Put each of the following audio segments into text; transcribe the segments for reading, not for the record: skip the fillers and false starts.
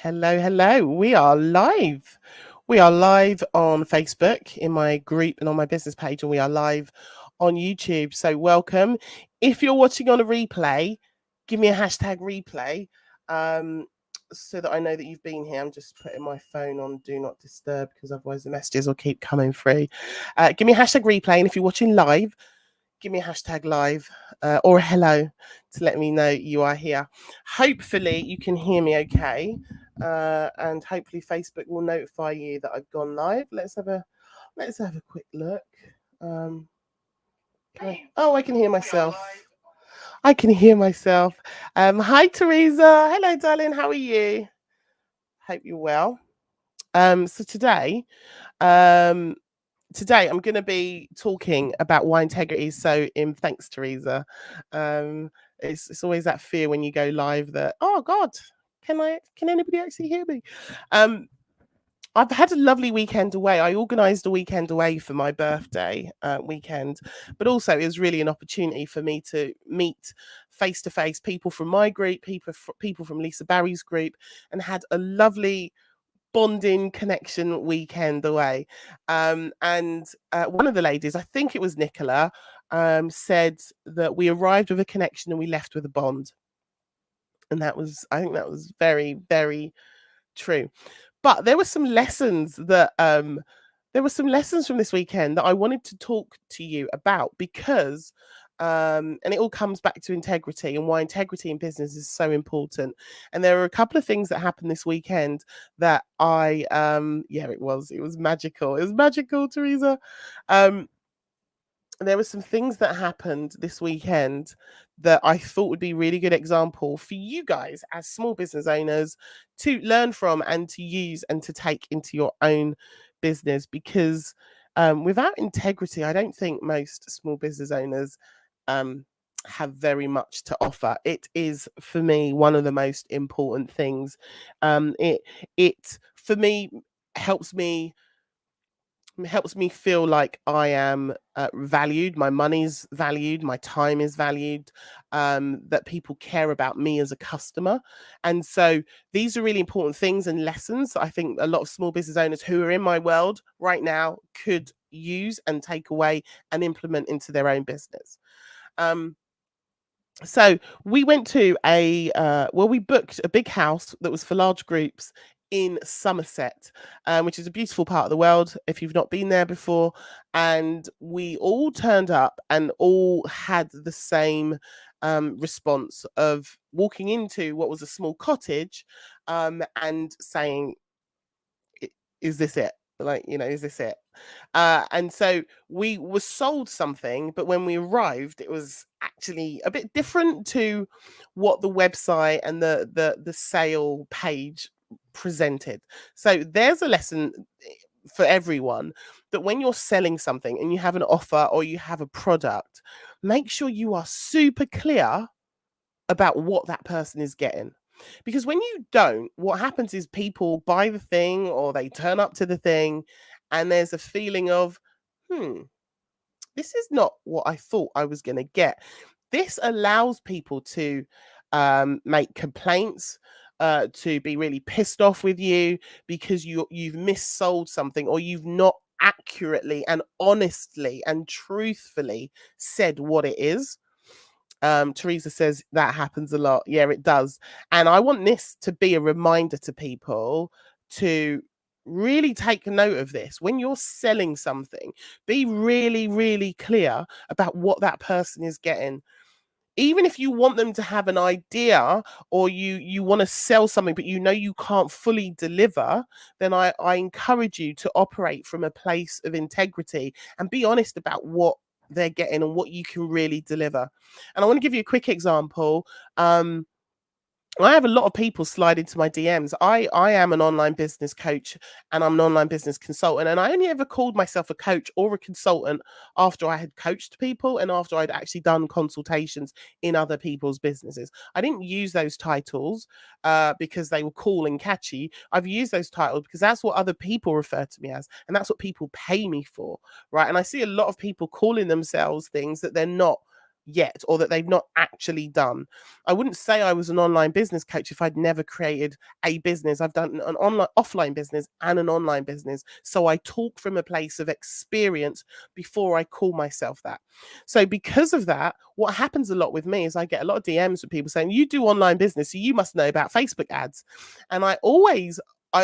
Hello, hello. We are live. We are live on Facebook in my group and on my business page, and we are live on YouTube. So, welcome. If you're watching on a replay, give me a hashtag replay so that I know that you've been here. I'm just putting my phone on do not disturb because otherwise the messages will keep coming through. Give me a hashtag replay, and if you're watching live, give me a hashtag live or a hello to let me know you are here. Hopefully you can hear me okay, and hopefully Facebook will notify you that I've gone live. Let's have a quick look. I can hear myself. I can hear myself. Hi Teresa. Hello darling, how are you? Hope you're well. So today I'm going to be talking about why integrity is so in. Thanks, Teresa. It's always that fear when you go live that, oh God, can anybody actually hear me? I've had a lovely weekend away. I organised a weekend away for my birthday weekend, but also it was really an opportunity for me to meet face to face people from my group, people from Lisa Barry's group, and had a lovely bonding connection weekend away. And one of the ladies, I think it was Nicola, said that we arrived with a connection and we left with a bond. And I think that was very, very true. But there were some lessons from this weekend that I wanted to talk to you about because and it all comes back to integrity and why integrity in business is so important. And there were a couple of things that happened this weekend that it was magical. It was magical, Teresa. There were some things that happened this weekend that I thought would be really good example for you guys as small business owners to learn from and to use and to take into your own business, because without integrity, I don't think most small business owners have very much to offer. It is, for me, one of the most important things. It for me helps me feel like I am valued, my money's valued, my time is valued, that people care about me as a customer. And so these are really important things and lessons I think a lot of small business owners who are in my world right now could use and take away and implement into their own business. So we went to we booked a big house that was for large groups in Somerset, which is a beautiful part of the world if you've not been there before. And we all turned up and all had the same response of walking into what was a small cottage and saying, is this it? Is this it? And so we were sold something, but when we arrived, it was actually a bit different to what the website and the sale page presented. So there's a lesson for everyone that when you're selling something and you have an offer or you have a product, make sure you are super clear about what that person is getting. Because when you don't, what happens is people buy the thing or they turn up to the thing and there's a feeling of, this is not what I thought I was going to get. This allows people to make complaints, to be really pissed off with you because you've missold something or you've not accurately and honestly and truthfully said what it is. Teresa says that happens a lot. Yeah, it does. And I want this to be a reminder to people to really take note of this. When you're selling something, be really, really clear about what that person is getting. Even if you want them to have an idea or you want to sell something, but you can't fully deliver, then I encourage you to operate from a place of integrity and be honest about what they're getting and what you can really deliver. And I want to give you a quick example. I have a lot of people slide into my DMs. I am an online business coach and I'm an online business consultant. And I only ever called myself a coach or a consultant after I had coached people and after I'd actually done consultations in other people's businesses. I didn't use those titles because they were cool and catchy. I've used those titles because that's what other people refer to me as. And that's what people pay me for, right? And I see a lot of people calling themselves things that they're not yet, or that they've not actually done. I wouldn't say I was an online business coach if I'd never created a business. I've done an online offline business and an online business. So I talk from a place of experience before I call myself that. So because of that, what happens a lot with me is I get a lot of DMs from people saying, you do online business, so you must know about Facebook ads. And I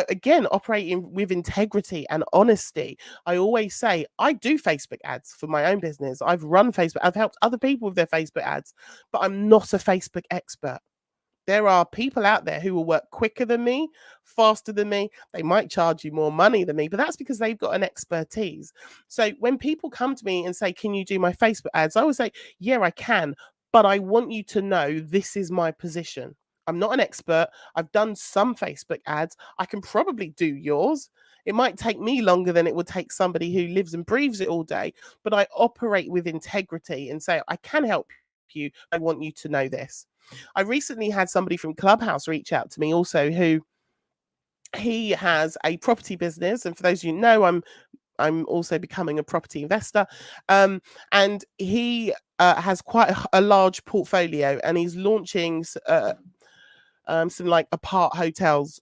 again operating with integrity and honesty. I always say I do Facebook ads for my own business. I've run Facebook, I've helped other people with their Facebook ads, but I'm not a Facebook expert. There are people out there who will work quicker than me, faster than me. They might charge you more money than me, but that's because they've got an expertise. So when people come to me and say, can you do my Facebook ads? I always say, yeah, I can, but I want you to know this is my position. I'm not an expert. I've done some Facebook ads. I can probably do yours. It might take me longer than it would take somebody who lives and breathes it all day, but I operate with integrity and say, I can help you. I want you to know this. I recently had somebody from Clubhouse reach out to me also, who he has a property business, and for those of you who know, I'm also becoming a property investor, and he has quite a large portfolio, and he's launching some like apart hotels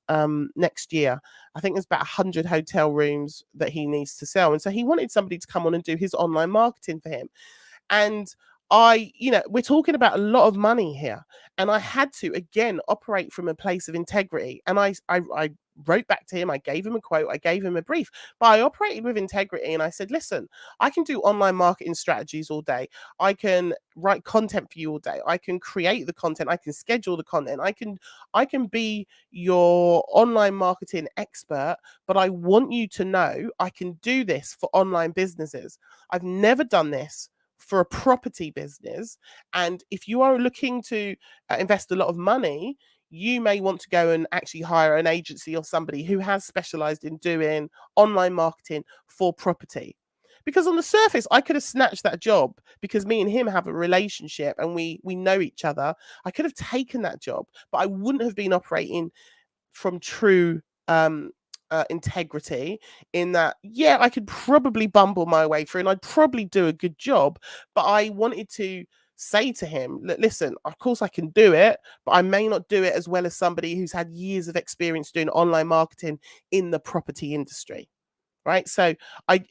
next year. I think there's about 100 hotel rooms that he needs to sell, and so he wanted somebody to come on and do his online marketing for him. And we're talking about a lot of money here. And I had to, again, operate from a place of integrity. And I wrote back to him, I gave him a quote, I gave him a brief, but I operated with integrity. And I said, listen, I can do online marketing strategies all day. I can write content for you all day. I can create the content. I can schedule the content. I can be your online marketing expert, but I want you to know I can do this for online businesses. I've never done this for a property business. And if you are looking to invest a lot of money, you may want to go and actually hire an agency or somebody who has specialized in doing online marketing for property. Because on the surface, I could have snatched that job because me and him have a relationship and we know each other. I could have taken that job, but I wouldn't have been operating from true integrity, in that, yeah, I could probably bumble my way through and I'd probably do a good job, but I wanted to say to him, listen, of course I can do it, but I may not do it as well as somebody who's had years of experience doing online marketing in the property industry, right? So I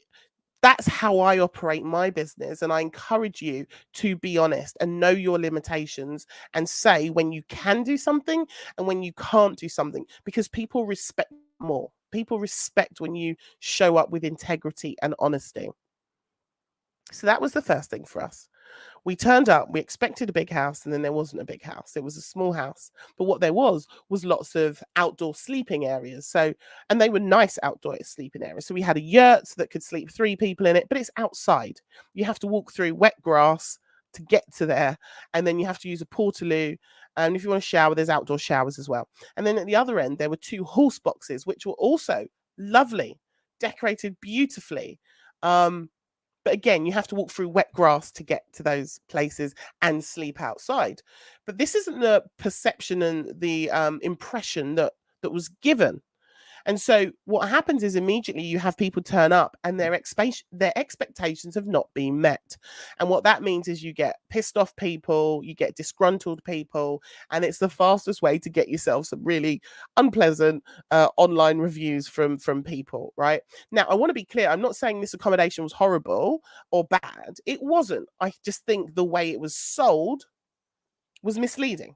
that's how I operate my business. And I encourage you to be honest and know your limitations and say when you can do something and when you can't do something, because people respect more. People respect when you show up with integrity and honesty. So that was the first thing for us. We turned up, we expected a big house, and then there wasn't a big house. It was a small house. But what there was lots of outdoor sleeping areas. So, and they were nice outdoor sleeping areas. So we had a yurt that could sleep 3 people in it, but it's outside. You have to walk through wet grass to get to there. And then you have to use a portaloo. And if you want to shower, there's outdoor showers as well. And then at the other end, there were 2 horse boxes, which were also lovely, decorated beautifully. But again, you have to walk through wet grass to get to those places and sleep outside. But this isn't the perception and the impression that was given. And so what happens is immediately you have people turn up and their expectations have not been met. And what that means is you get pissed off people, you get disgruntled people, and it's the fastest way to get yourself some really unpleasant online reviews from people, right? Now, I want to be clear. I'm not saying this accommodation was horrible or bad. It wasn't. I just think the way it was sold was misleading.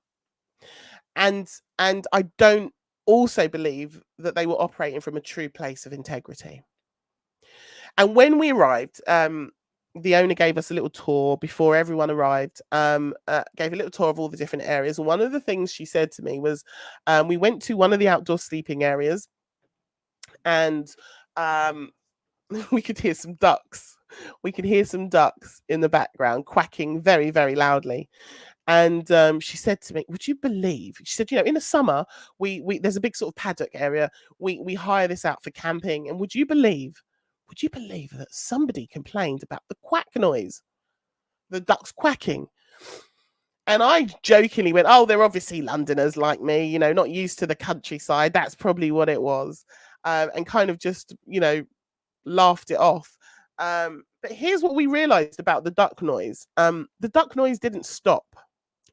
And I don't also believe that they were operating from a true place of integrity. And when we arrived, the owner gave us a little tour before everyone arrived, gave a little tour of all the different areas. And one of the things she said to me was, we went to one of the outdoor sleeping areas and we could hear some ducks. We could hear some ducks in the background quacking very, very loudly. And she said to me, would you believe, she said, in the summer, we there's a big sort of paddock area. We hire this out for camping. And would you believe that somebody complained about the quack noise, the ducks quacking? And I jokingly went, oh, they're obviously Londoners like me, not used to the countryside. That's probably what it was. And kind of just, laughed it off. But here's what we realized about the duck noise. The duck noise didn't stop.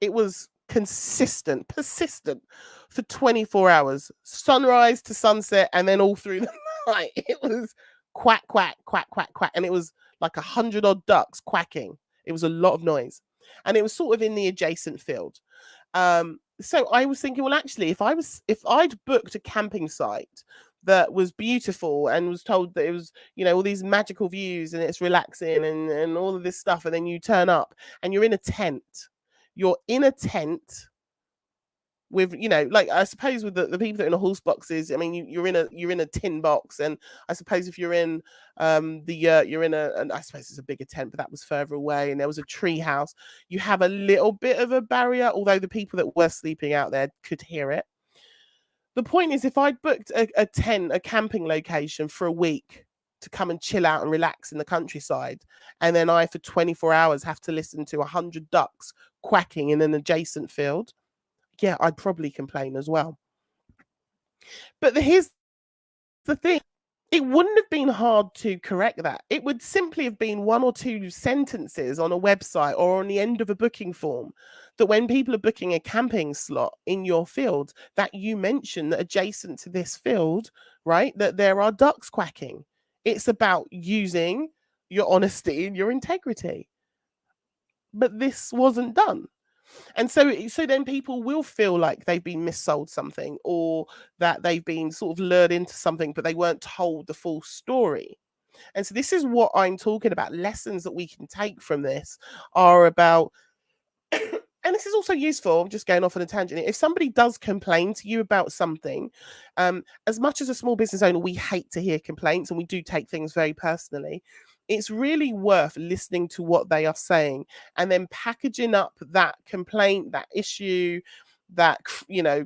It was consistent, persistent for 24 hours, sunrise to sunset, and then all through the night. It was quack, quack, quack, quack, quack. And it was like 100 odd ducks quacking. It was a lot of noise. And it was sort of in the adjacent field. So I was thinking, well, actually, if I'd booked a camping site that was beautiful and was told that it was, all these magical views and it's relaxing and all of this stuff, and then you turn up and you're in a tent. You're in a tent with, like, I suppose with the people that are in the horse boxes. I mean, you're in a tin box, and I suppose if you're in you're in and I suppose it's a bigger tent, but that was further away, and there was a tree house. You have a little bit of a barrier, although the people that were sleeping out there could hear it. The point is, if I'd booked a camping location for a week to come and chill out and relax in the countryside, and then I, for 24 hours, have to listen to 100 ducks quacking in an adjacent field, yeah, I'd probably complain as well. But here's the thing. It wouldn't have been hard to correct that. It would simply have been one or two sentences on a website or on the end of a booking form, that when people are booking a camping slot in your field, that you mention that adjacent to this field, right, that there are ducks quacking. It's about using your honesty and your integrity. But this wasn't done. And so then people will feel like they've been missold something, or that they've been sort of lured into something, but they weren't told the full story. And so this is what I'm talking about. Lessons that we can take from this are about, and this is also useful, I'm just going off on a tangent. If somebody does complain to you about something, as much as a small business owner, we hate to hear complaints and we do take things very personally. It's really worth listening to what they are saying and then packaging up that complaint, that issue, that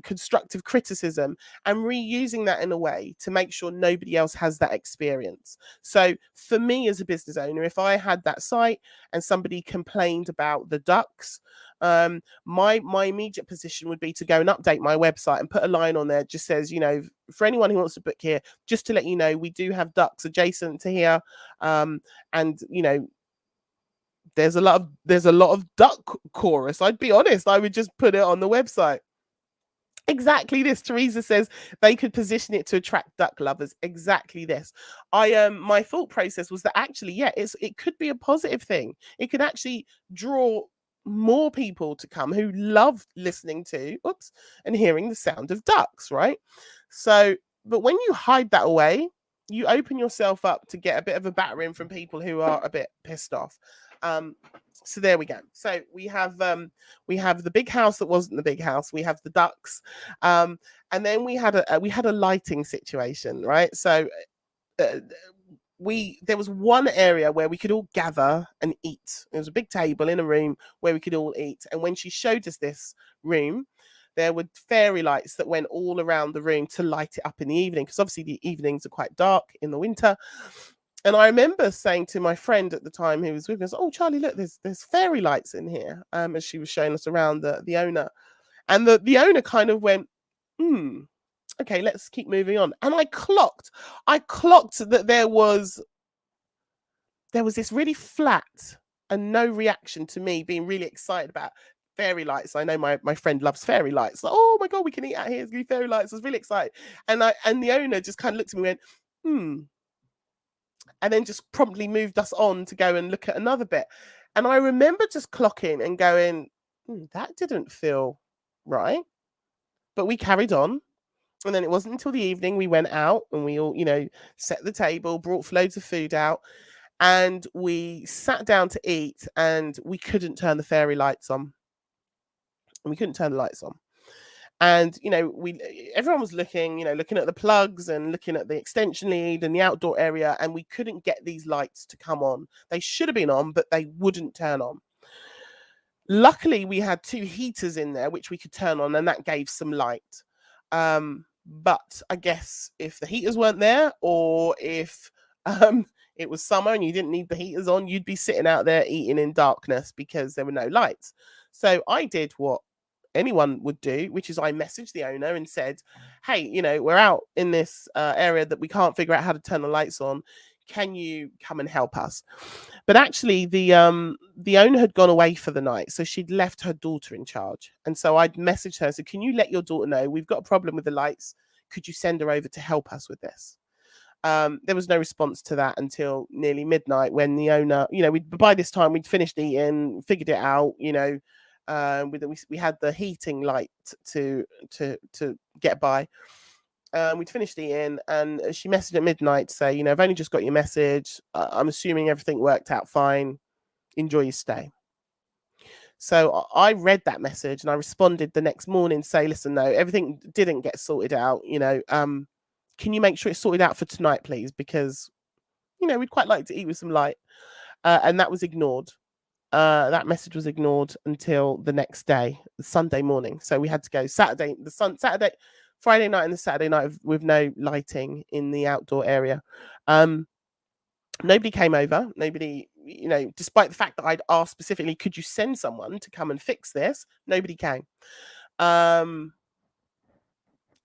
constructive criticism, and reusing that in a way to make sure nobody else has that experience. So for me as a business owner, if I had that site and somebody complained about the ducks, my immediate position would be to go and update my website and put a line on there that just says, for anyone who wants to book here, just to let you know, we do have ducks adjacent to here, and there's a lot of duck chorus. I'd be honest, I would just put it on the website. Exactly this. Teresa says they could position it to attract duck lovers. Exactly this. My thought process was that actually, yeah, it could be a positive thing. It could actually draw more people to come who love listening to and hearing the sound of ducks, right? So, but when you hide that away, you open yourself up to get a bit of a battering from people who are a bit pissed off. So there we go. So we have the big house that wasn't the big house. We have the ducks, and then we had a lighting situation, right? So there was one area where we could all gather and eat. There was a big table in a room where we could all eat. And when she showed us this room, there were fairy lights that went all around the room to light it up in the evening, because obviously the evenings are quite dark in the winter. And I remember saying to my friend at the time who was with us, "Oh, Charlie, look, there's fairy lights in here," as she was showing us around the owner. And the owner kind of went, okay, let's keep moving on. And I clocked that there was this really flat and no reaction to me being really excited about fairy lights. I know my friend loves fairy lights. Like, oh my God, we can eat out here. It's gonna be fairy lights. I was really excited. And the owner just kind of looked at me and went, and then just promptly moved us on to go and look at another bit. And I remember just clocking and going, that didn't feel right. But we carried on. And then it wasn't until the evening we went out and we all, set the table, brought loads of food out, and we sat down to eat, and we couldn't turn the fairy lights on. And we couldn't turn the lights on. And everyone was looking at the plugs and looking at the extension lead and the outdoor area, and we couldn't get these lights to come on. They should have been on, but they wouldn't turn on. Luckily, we had 2 heaters in there which we could turn on, and that gave some light. But I guess if the heaters weren't there, or if it was summer and you didn't need the heaters on, you'd be sitting out there eating in darkness because there were no lights. So I did what anyone would do, which is I messaged the owner and said, hey, we're out in this area that we can't figure out how to turn the lights on. can you come and help us? But actually the owner had gone away for the night, so she'd left her daughter in charge. And so I'd messaged her, so can you let your daughter know we've got a problem with the lights? Could you send her over to help us with this? There was no response to that until nearly midnight, when the owner, by this time we'd finished eating, figured it out, we had the heating light to get by. We'd finished eating, and she messaged at midnight to say, I've only just got your message. I'm assuming everything worked out fine. Enjoy your stay. So I read that message and I responded the next morning to say, listen, no, everything didn't get sorted out. Can you make sure it's sorted out for tonight, please? Because, we'd quite like to eat with some light. And that was ignored. That message was ignored until the next day, Sunday morning. So we had to go Saturday, Friday night and the Saturday night with no lighting in the outdoor area. Nobody came over. Nobody, despite the fact that I'd asked specifically, could you send someone to come and fix this? Nobody came.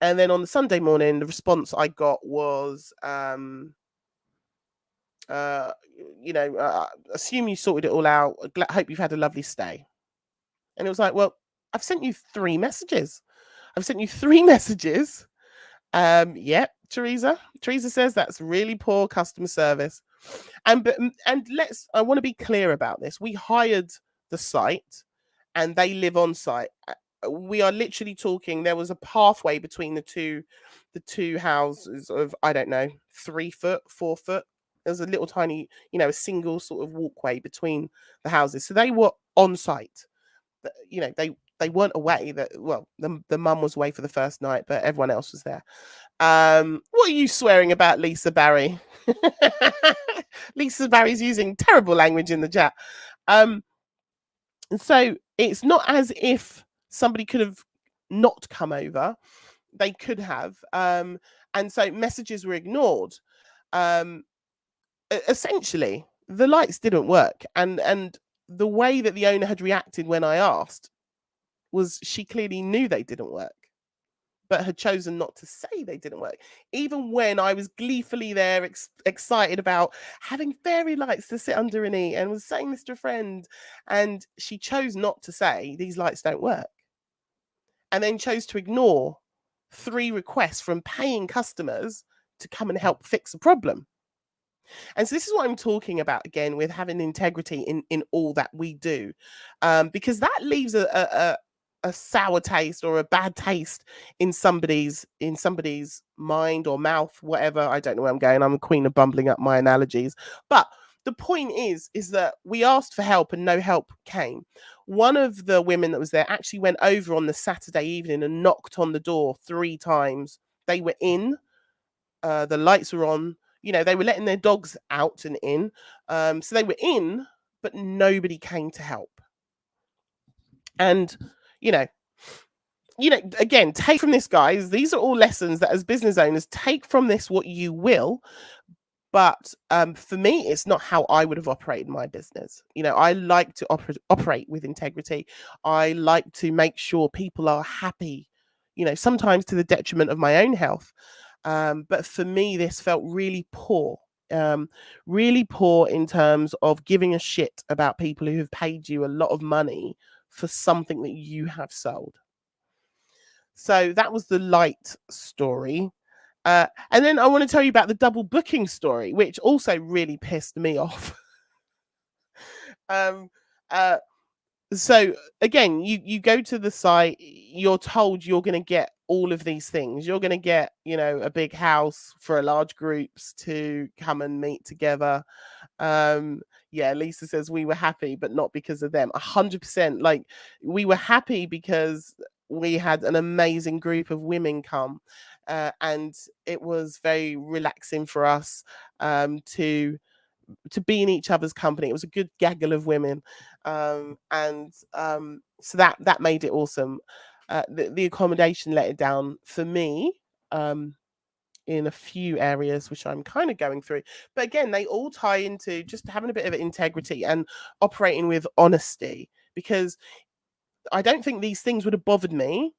And then on the Sunday morning, the response I got was, assume you sorted it all out. Hope you've had a lovely stay. And it was like, well, I've sent you 3 messages. Yep, Teresa. Teresa says that's really poor customer service. I want to be clear about this. We hired the site and they live on site. We are literally talking, there was a pathway between the two houses of, I don't know, 3 foot, 4 foot. There's a little tiny, a single sort of walkway between the houses. So they were on site. They weren't away. The mum was away for the first night, but everyone else was there. What are you swearing about, Lisa Barry? Lisa Barry's using terrible language in the chat. So it's not as if somebody could have not come over. They could have. And so messages were ignored. Essentially, the lights didn't work. And the way that the owner had reacted when I asked was she clearly knew they didn't work, but had chosen not to say they didn't work. Even when I was gleefully there, excited about having fairy lights to sit under and eat, and was saying this to a friend, and she chose not to say these lights don't work, and then chose to ignore 3 requests from paying customers to come and help fix a problem. And so this is what I'm talking about again with having integrity in all that we do, because that leaves a sour taste or a bad taste in somebody's mind or mouth, whatever. I don't know where I'm going. I'm a queen of bumbling up my analogies. But the point is that we asked for help and no help came. One of the women that was there actually went over on the Saturday evening and knocked on the door 3 times. They were in, the lights were on, they were letting their dogs out and in. So they were in, but nobody came to help. And, again, take from this, guys. These are all lessons that as business owners, take from this what you will. But for me, it's not how I would have operated my business. I like to operate with integrity. I like to make sure people are happy, sometimes to the detriment of my own health. But for me, this felt really poor. Really poor in terms of giving a shit about people who have paid you a lot of money for something that you have sold. So that was the light story. And then I want to tell you about the double booking story, which also really pissed me off. So again, you go to the site, you're told you're going to get all of these things. You're going to get, a big house for large groups to come and meet together. Yeah, Lisa says we were happy, but not because of them. 100%. Like, we were happy because we had an amazing group of women come, and it was very relaxing for us to be in each other's company. It was a good gaggle of women, and so that made it awesome. The accommodation let it down for me in a few areas, which I'm kind of going through. But again, they all tie into just having a bit of integrity and operating with honesty, because I don't think these things would have bothered me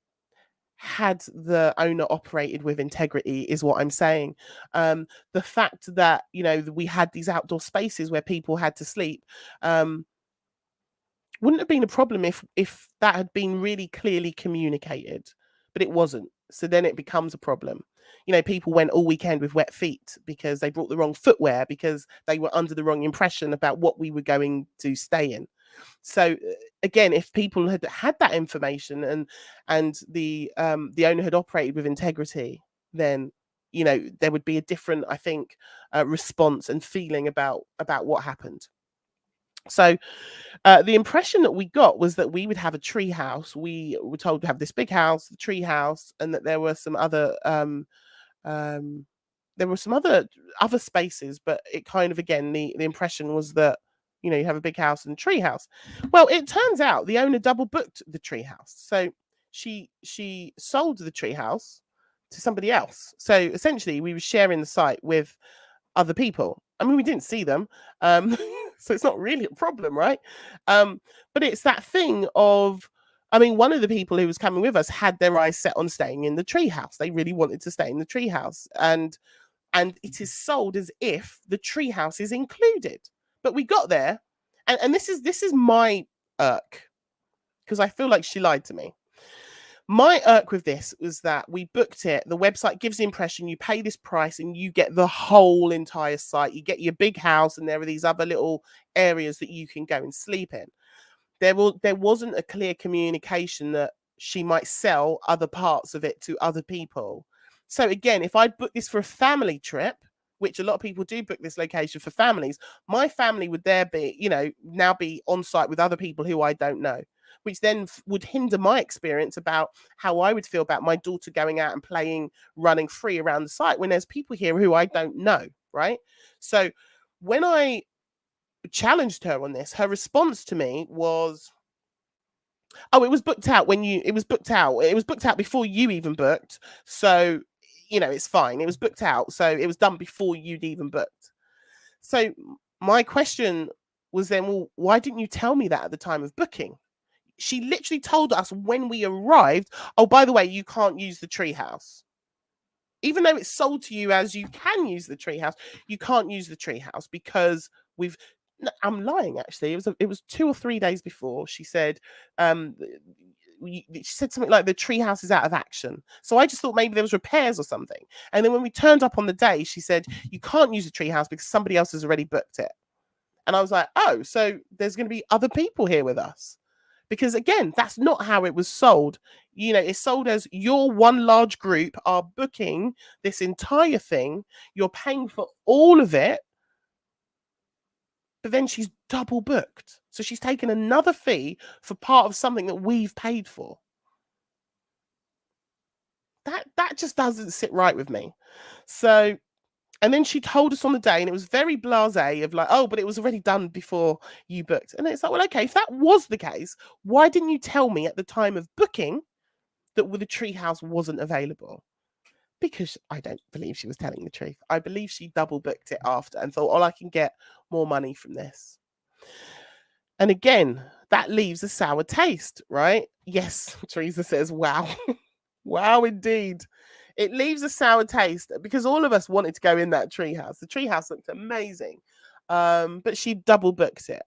had the owner operated with integrity, is what I'm saying. The fact that, you know, we had these outdoor spaces where people had to sleep, wouldn't have been a problem if that had been really clearly communicated, but it wasn't. So then it becomes a problem. You know, people went all weekend with wet feet because they brought the wrong footwear, because they were under the wrong impression about what we were going to stay in. So again, if people had had that information, and the owner had operated with integrity, then, you know, there would be a different, I think, response and feeling about what happened. So the impression that we got was that we would have a tree house. We were told to have this big house, the tree house, and that there were some other um, other spaces, but it kind of, again, the impression was that, you know, you have a big house and a tree house. Well, it turns out the owner double booked the tree house. So she sold the tree house to somebody else. So essentially we were sharing the site with other people. I mean, we didn't see them. So it's not really a problem, right? But it's that thing of, I mean, one of the people who was coming with us had their eyes set on staying in the treehouse. They really wanted to stay in the treehouse, and it is sold as if the treehouse is included. But we got there, and this is my irk, because I feel like she lied to me. My irk with this was that we booked it. The website gives the impression you pay this price and you get the whole entire site. You get your big house, and there are these other little areas that you can go and sleep in. There wasn't a clear communication that she might sell other parts of it to other people. So again, if I'd booked this for a family trip, which a lot of people do book this location for families, my family would there be, you know, now be on site with other people who I don't know, which then would hinder my experience about how I would feel about my daughter going out and playing, running free around the site when there's people here who I don't know, right? So when I challenged her on this, her response to me was, "Oh, it was booked out when you. It was booked out. It was booked out before you even booked. So, you know, it's fine. It was booked out. So it was done before you'd even booked." So my question was then, well, why didn't you tell me that at the time of booking? She literally told us when we arrived, "Oh, by the way, you can't use the treehouse." Even though it's sold to you as you can use the treehouse, you can't use the treehouse because we've. No, I'm lying. Actually, it was 2 or 3 days before. She said, she said something like the treehouse is out of action. So I just thought maybe there was repairs or something. And then when we turned up on the day, she said you can't use the treehouse because somebody else has already booked it. And I was like, oh, so there's going to be other people here with us. Because again, that's not how it was sold. You know, it's sold as your one large group are booking this entire thing. You're paying for all of it. But then she's double booked. So she's taken another fee for part of something that we've paid for. That just doesn't sit right with me. So, and then she told us on the day, and it was very blasé of like, oh, but it was already done before you booked. And it's like, well, okay, if that was the case, why didn't you tell me at the time of booking that the treehouse wasn't available? Because I don't believe she was telling the truth. I believe she double booked it after and thought, oh, I can get more money from this. And again, that leaves a sour taste, right? Yes, Teresa says, wow. Wow, indeed. It leaves a sour taste because all of us wanted to go in that treehouse. The treehouse looked amazing. But she double booked it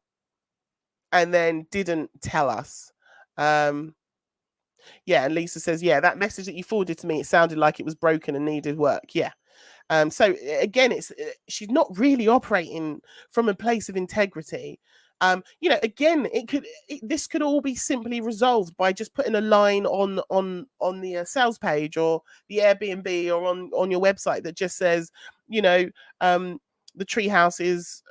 and then didn't tell us. Yeah, and Lisa says, yeah, that message that you forwarded to me, it sounded like it was broken and needed work. Yeah. So again, it's she's not really operating from a place of integrity. You know, again, this could all be simply resolved by just putting a line on the sales page or the Airbnb or on your website that just says, you know, the treehouse is,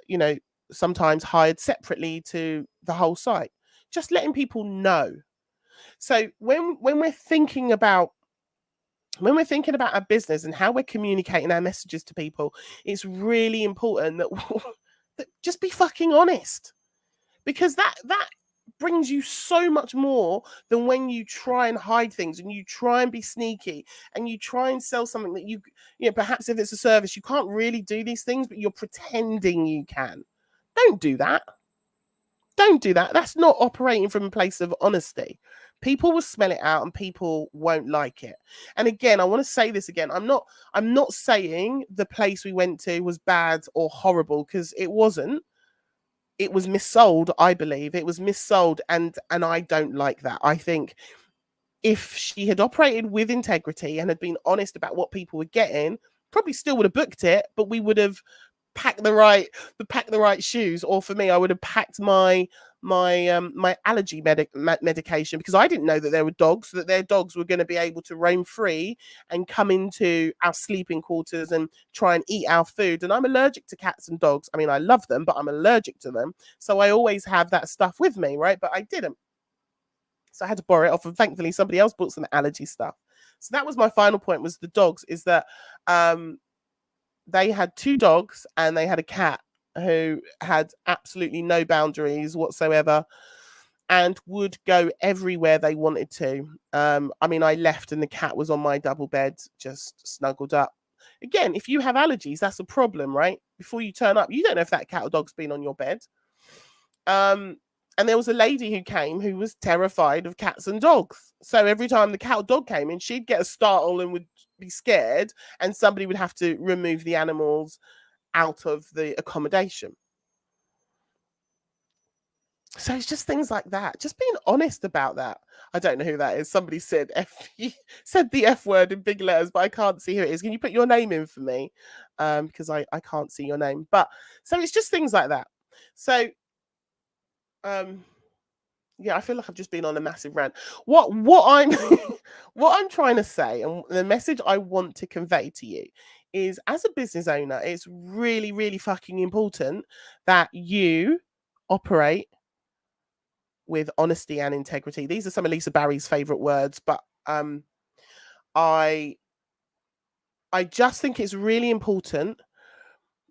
you know, sometimes hired separately to the whole site. Just letting people know. So when we're thinking about our business and how we're communicating our messages to people, it's really important that, that just be fucking honest, because that brings you so much more than when you try and hide things and you try and be sneaky and you try and sell something that you know, perhaps if it's a service, you can't really do these things, but you're pretending you can. Don't do that. Don't do that. That's not operating from a place of honesty. People will smell it out and people won't like it. And again, I want to say this again. I'm not saying the place we went to was bad or horrible, because it wasn't. It was missold, I believe. It was missold, and I don't like that. I think if she had operated with integrity and had been honest about what people were getting, probably still would have booked it, but we would have packed the right shoes. Or for me, I would have packed my allergy medication, because I didn't know that there were dogs, that their dogs were going to be able to roam free and come into our sleeping quarters and try and eat our food. And I'm allergic to cats and dogs. I mean, I love them, but I'm allergic to them, so I always have that stuff with me, right? But I didn't, so I had to borrow it off, and thankfully somebody else bought some allergy stuff. So that was my final point, was the dogs. Is that they had 2 dogs and they had a cat who had absolutely no boundaries whatsoever and would go everywhere they wanted to. I mean, I left and the cat was on my double bed, just snuggled up. Again, if you have allergies, that's a problem, right? Before you turn up, you don't know if that cat or dog's been on your bed. And there was a lady who came who was terrified of cats and dogs. So every time the cat or dog came in, she'd get a startle and would be scared, and somebody would have to remove the animals out of the accommodation. So it's just things like that. Just being honest about that. I don't know who that is. Somebody said said the F word in big letters, but I can't see who it is. Can you put your name in for me? Because I can't see your name. But so it's just things like that. So yeah, I feel like I've just been on a massive rant. What I'm what I'm trying to say, and the message I want to convey to you, is as a business owner, it's really, really fucking important that you operate with honesty and integrity. These are some of Lisa Barry's favorite words, but I just think it's really important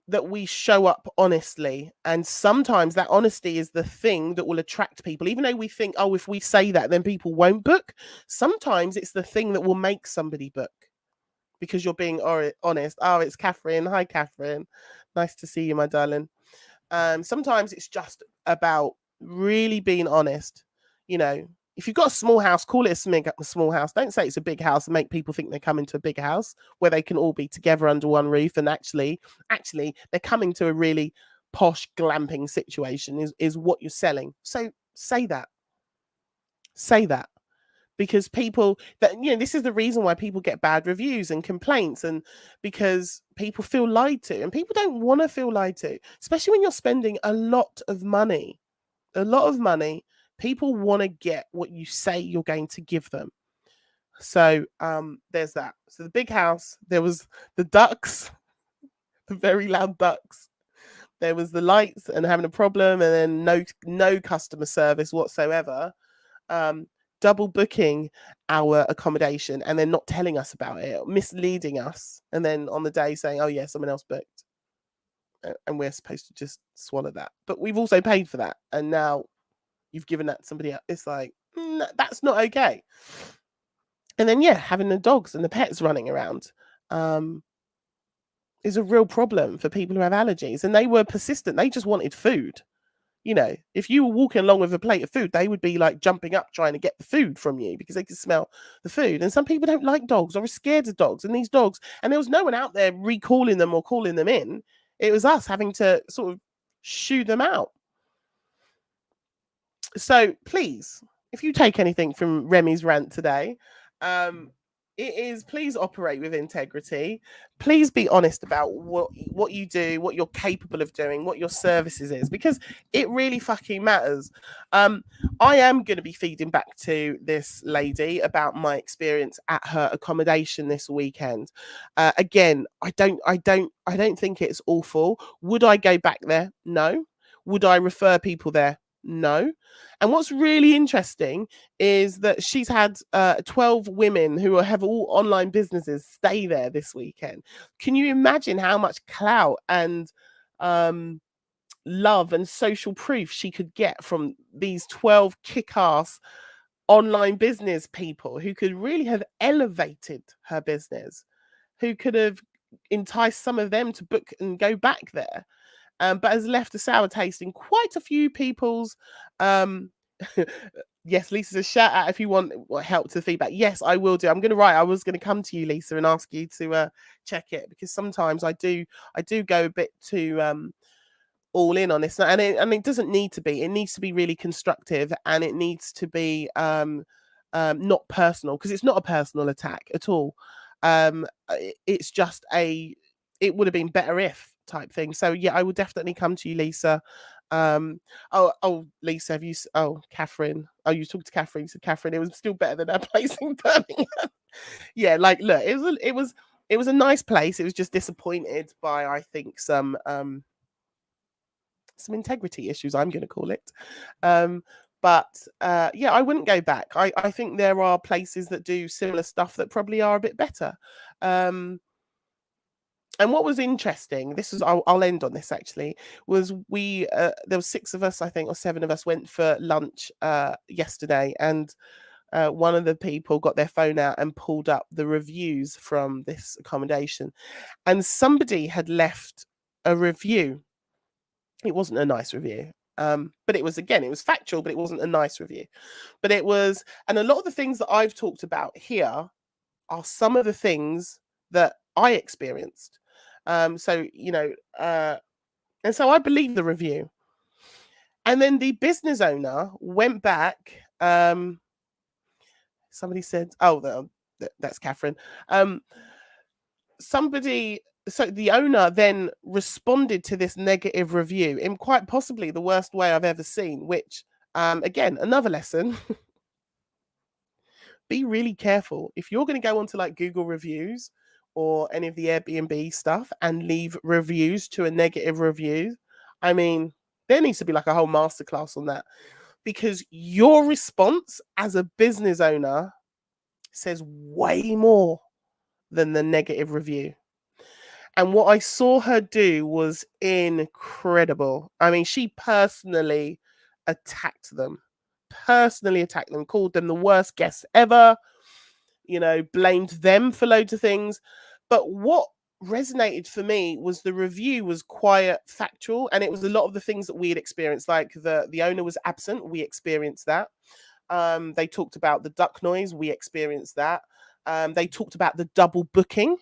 that we show up honestly. And sometimes that honesty is the thing that will attract people. Even though we think, oh, if we say that, then people won't book. Sometimes it's the thing that will make somebody book, because you're being honest. Oh, it's Katherine. Hi, Katherine. Nice to see you, my darling. Sometimes it's just about really being honest. You know, if you've got a small house, call it a small house. Don't say it's a big house and make people think they're coming to a big house where they can all be together under one roof. And actually, they're coming to a really posh glamping situation is what you're selling. So say that. Say that. Because people this is the reason why people get bad reviews and complaints, and because people feel lied to, and people don't want to feel lied to, especially when you're spending a lot of money. People want to get what you say you're going to give them. So there's that. So the big house, there was the ducks, the very loud ducks. There was the lights and having a problem, and then no customer service whatsoever. Double booking our accommodation and then not telling us about it, misleading us, and then on the day saying, oh yeah, someone else booked, and we're supposed to just swallow that. But we've also paid for that, and now you've given that to somebody else. It's like, that's not okay. And then having the dogs and the pets running around is a real problem for people who have allergies. And they were persistent. They just wanted food. You know, if you were walking along with a plate of food, they would be like jumping up trying to get the food from you because they can smell the food. And some people don't like dogs or are scared of dogs. And these dogs, and there was no one out there recalling them or calling them in. It was us having to sort of shoo them out. So please, if you take anything from Remy's rant today, it is, please operate with integrity. Please be honest about what you do, what you're capable of doing, what your services is, because it really fucking matters. I am going to be feeding back to this lady about my experience at her accommodation this weekend. Again, I don't think it's awful. Would I go back there? No. Would I refer people there? No. And what's really interesting is that she's had 12 women who have all online businesses stay there this weekend. Can you imagine how much clout and love and social proof she could get from these 12 kick-ass online business people who could really have elevated her business, who could have enticed some of them to book and go back there? But has left a sour taste in quite a few people's Yes, Lisa says shout out if you want help to feedback. Yes, I will do. I was gonna come to you, Lisa, and ask you to check it, because sometimes I do go a bit too all in on this, and it doesn't need to be. It needs to be really constructive, and it needs to be not personal, because it's not a personal attack at all. It's just a it would have been better if type thing. So yeah, I will definitely come to you, Lisa. Lisa, Katherine. Oh, you talked to Katherine. You said Katherine, it was still better than her place in Birmingham. Yeah, like look, it was a nice place. It was just disappointed by, I think, some integrity issues, I'm going to call it. But yeah, I wouldn't go back. I think there are places that do similar stuff that probably are a bit better. And what was interesting, I'll end on this actually, was there was 6 of us, I think, or 7 of us went for lunch yesterday, and one of the people got their phone out and pulled up the reviews from this accommodation, and somebody had left a review. It wasn't a nice review. But it was factual, but it wasn't a nice review. But it was, and a lot of the things that I've talked about here are some of the things that I experienced. So, and so I believe the review. And then the business owner went back. Somebody said, that's Katherine. So the owner then responded to this negative review in quite possibly the worst way I've ever seen, which, again, another lesson. Be really careful. If you're going to go onto like Google reviews or any of the Airbnb stuff and leave reviews to a negative review, I mean, there needs to be like a whole masterclass on that, because your response as a business owner says way more than the negative review. And what I saw her do was incredible. I mean, she personally attacked them, called them the worst guests ever, blamed them for loads of things. But what resonated for me was the review was quite factual, and it was a lot of the things that we had experienced. Like the owner was absent, we experienced that. They talked about the duck noise, we experienced that. They talked about the double booking.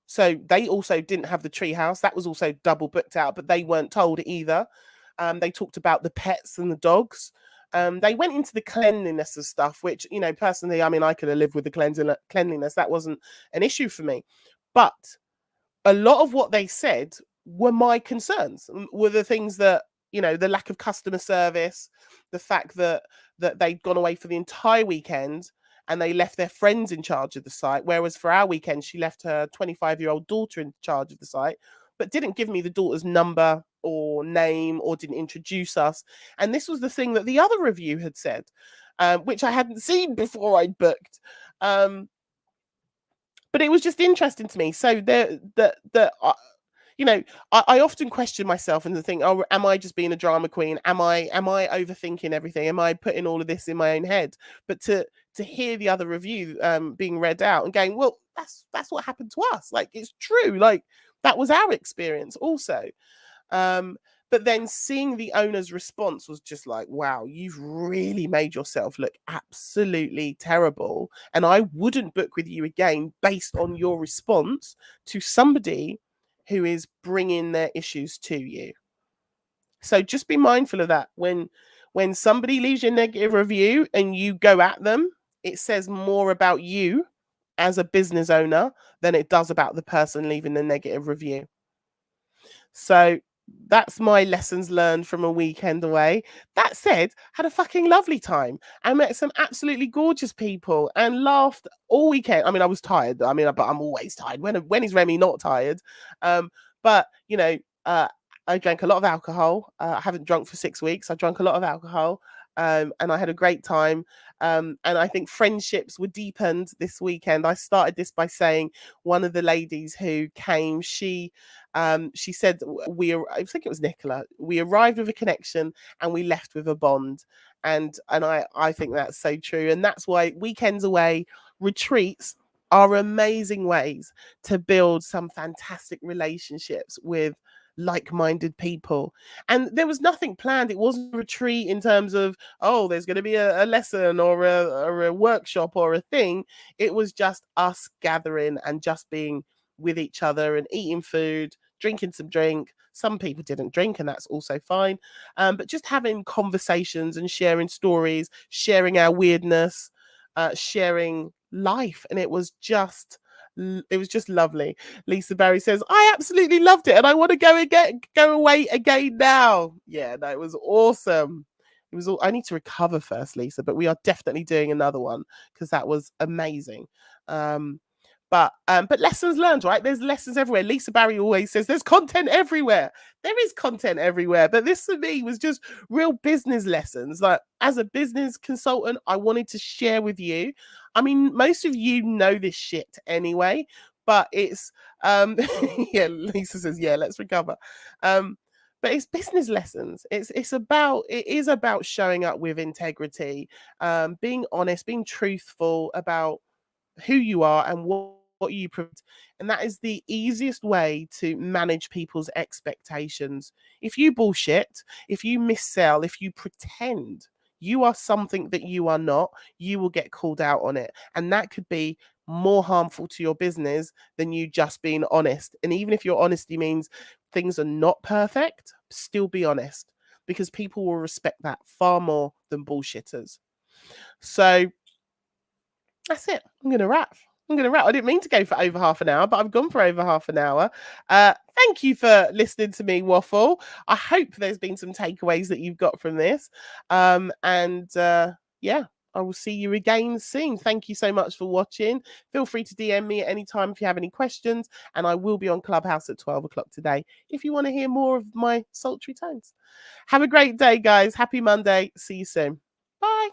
So they also didn't have the treehouse. That was also double booked out, but they weren't told either. They talked about the pets and the dogs. They went into the cleanliness of stuff, which, personally, I mean, I could have lived with the cleanliness. That wasn't an issue for me. But a lot of what they said were my concerns, were the things that, the lack of customer service, the fact that they'd gone away for the entire weekend and they left their friends in charge of the site. Whereas for our weekend, she left her 25-year-old daughter in charge of the site, but didn't give me the daughter's number or name or didn't introduce us. And this was the thing that the other review had said, which I hadn't seen before I booked. But it was just interesting to me. So I often question myself and think, oh, am I just being a drama queen? Am I overthinking everything? Am I putting all of this in my own head? But to hear the other review being read out and going, well, that's what happened to us. Like, it's true. Like, that was our experience also. But then seeing the owner's response was just like, wow, you've really made yourself look absolutely terrible. And I wouldn't book with you again based on your response to somebody who is bringing their issues to you. So just be mindful of that. When somebody leaves you a negative review and you go at them, it says more about you as a business owner than it does about the person leaving the negative review. So that's my lessons learned from a weekend away. That said, had a fucking lovely time. I met some absolutely gorgeous people and laughed all weekend. I mean, I was tired. I mean, but I'm always tired. When is Remy not tired? But I drank a lot of alcohol. I haven't drunk for 6 weeks. I drank a lot of alcohol. And I had a great time. And I think friendships were deepened this weekend. I started this by saying one of the ladies who came, she said, I think it was Nicola, we arrived with a connection and we left with a bond. And I think that's so true. And that's why weekends away retreats are amazing ways to build some fantastic relationships with like-minded people. And there was nothing planned. It wasn't a retreat in terms of, oh, there's going to be a lesson or a workshop or a thing. It was just us gathering and just being with each other and eating food, drinking some drink. Some people didn't drink, and that's also fine. But just having conversations and sharing stories, sharing our weirdness, sharing life, and it was just lovely. Lisa Barry says, I absolutely loved it and I want to go away again now. Yeah, no, it was awesome. It was all, I need to recover first, Lisa, but we are definitely doing another one because that was amazing. Um, but lessons learned, right? There's lessons everywhere. Lisa Barry always says there's content everywhere. There is content everywhere, but this for me was just real business lessons. Like, as a business consultant, I wanted to share with you. I mean, most of you know this shit anyway, but it's yeah, Lisa says, yeah, let's recover. But it's business lessons. It is about showing up with integrity, being honest, being truthful about who you are and what you provide. And that is the easiest way to manage people's expectations. If you bullshit, if you missell, if you pretend you are something that you are not, you will get called out on it. And that could be more harmful to your business than you just being honest. And even if your honesty means things are not perfect, still be honest, because people will respect that far more than bullshitters. So that's it. I'm going to wrap. I didn't mean to go for over half an hour, but I've gone for over half an hour. Thank you for listening to me waffle. I hope there's been some takeaways that you've got from this. Yeah, I will see you again soon. Thank you so much for watching. Feel free to DM me at any time if you have any questions. And I will be on Clubhouse at 12 o'clock today if you want to hear more of my sultry tones. Have a great day, guys. Happy Monday. See you soon. Bye.